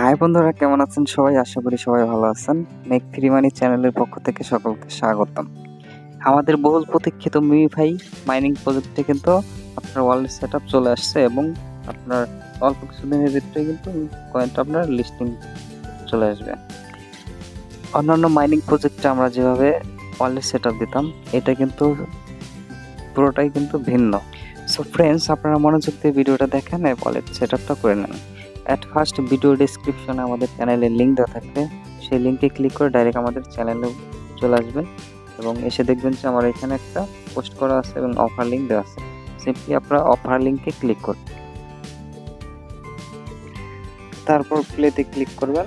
High বন্ধুরা, কেমন আছেন সবাই? আশা করি সবাই ভালো আছেন। মেক ফ্রি মানি চ্যানেলের পক্ষ থেকে সকলকে স্বাগতম। আমাদের বহুল প্রতীক্ষিত মিমিফাই মাইনিং প্রজেক্টে কিন্তু আপনার ওয়ালেট সেটআপ চলে আসছে এবং আপনার অল্প কিছুদিনের ভিতরে কিন্তু কয়েনটা আপনার লিস্টিং চলে আসবে। অন্যান্য মাইনিং প্রজেক্টে আমরা যেভাবে ওয়ালেট সেটআপ দিতাম, এটা কিন্তু পুরোটাই কিন্তু ভিন্ন। সো ফ্রেন্ডস, আপনারা মনোযোগ দিয়ে ভিডিওটা দেখেন এবং ওয়ালেট সেটআপটা করে নেন। অ্যাট ফার্স্ট ভিডিও ডেসক্রিপশনে আমাদের চ্যানেলের লিঙ্ক দেওয়া থাকবে, সেই লিঙ্কে ক্লিক করে ডাইরেক্ট আমাদের চ্যানেলে চলে আসবেন এবং এসে দেখবেন যে আমার এখানে একটা পোস্ট করা আছে এবং অফার লিঙ্ক দেওয়া আছে। সিম্পলি আপনারা অফার লিঙ্কে ক্লিক করুন, তারপর প্লেতে ক্লিক করবেন।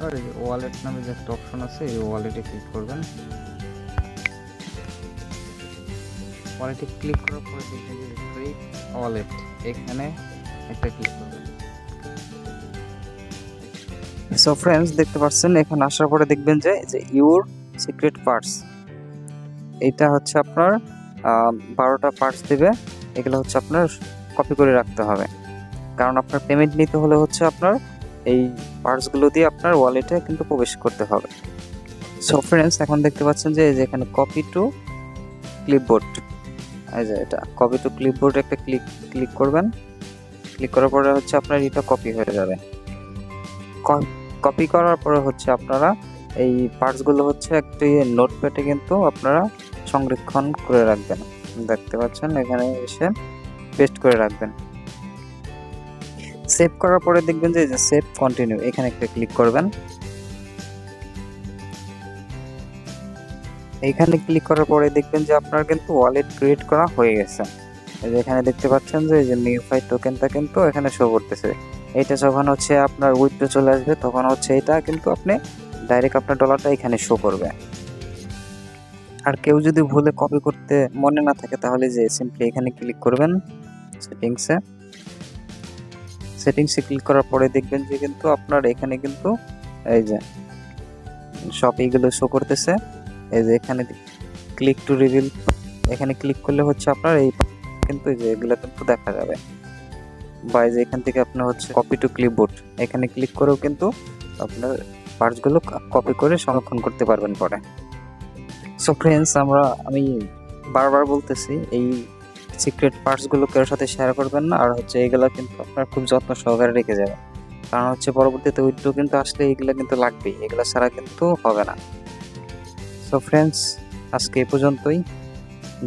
আর এই ওয়ালেট নামে যে একটা অপশন আছে, এই ওয়ালেটে ক্লিক করবেন। ওয়ালেটে ক্লিক করার পরে দেখবেন যে ক্রিয়েট ওয়ালেট, এখানে একটা ক্লিক করবেন। সো ফ্রেন্ডস, দেখতে পাচ্ছেন এখানে আসার পরে দেখবেন যে ইউর সিক্রেট পার্টস, এইটা হচ্ছে আপনার 12টা পার্টস দেবে। এগুলো হচ্ছে আপনার কপি করে রাখতে হবে, কারণ আপনার পেমেন্ট নিতে হলে হচ্ছে আপনার এই পার্টসগুলো দিয়ে আপনার ওয়ালেটে কিন্তু প্রবেশ করতে হবে। সো ফ্রেন্ডস, এখন দেখতে পাচ্ছেন যে এখানে কপি টু ক্লিপবোর্ড, এই যে এটা কপি টু ক্লিপবোর্ড, একটা ক্লিক করবেন। ক্লিক করার পরে হচ্ছে আপনার এটা কপি হয়ে যাবে। কপি করার পরে হচ্ছে আপনারা এই পার্টসগুলো হচ্ছে একটি নোটপ্যাডে কিন্তু আপনারা সংরক্ষণ করে রাখবেন। দেখতে পাচ্ছেন এখানে এসে পেস্ট করে রাখবেন। সেভ করার পরে দেখবেন যে সেভ কন্টিনিউ, এখানে একটা ক্লিক করবেন। এইখানে ক্লিক করার পরে দেখবেন যে আপনার কিন্তু ওয়ালেট ক্রিয়েট করা হয়ে গেছে। এখানে দেখতে পাচ্ছেন যে মিউফাই টোকেনটা কিন্তু এখানে শো করতেছে। এটা যখন হচ্ছে আপনার উইথড্র চলে আসবে, তখন হচ্ছে এটা কিন্তু আপনি ডাইরেক্ট আপনার ডলারটা এখানে শো করবে। আর কেউ যদি ভুলে কপি করতে মনে না থাকে, তাহলে যে সিম্পলি এখানে ক্লিক করবেন সেটিংসে ক্লিক করার পরে দেখবেন যে কিন্তু আপনার এখানে কিন্তু এই যে সব এইগুলো শো করতেছে। এই যে এখানে ক্লিক টু রিভিল, এখানে ক্লিক করলে হচ্ছে আপনার এই কিন্তু এই যে এগুলো কিন্তু দেখা যাবে। বা এই যে এখান থেকে আপনি হচ্ছে কপি টু ক্লিপবোর্ড, এখানে ক্লিক করেও কিন্তু আপনার পার্টসগুলো কপি করে সংরক্ষণ করতে পারবেন পরে। সো ফ্রেন্ডস, আমি বারবার বলতেছি, এই সিক্রেট পার্টসগুলো কারোর সাথে শেয়ার করবেন না। আর হচ্ছে এইগুলো কিন্তু আপনার খুব যত্ন সহকারে রেখে যাবেন, কারণ হচ্ছে পরবর্তীতে উইথড্র কিন্তু আসলে এইগুলো কিন্তু লাগবেই, এগুলো ছাড়া কিন্তু হবে না। সো ফ্রেন্ডস, আজকে এই পর্যন্তই,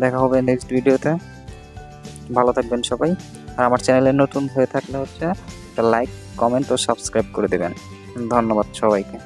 দেখা হবে নেক্সট ভিডিওতে। ভালো থাকবেন সবাই। আর আমার চ্যানেলে নতুন হয়ে থাকলে হচ্ছে লাইক, কমেন্ট ও সাবস্ক্রাইব করে দেবেন। ধন্যবাদ সবাইকে।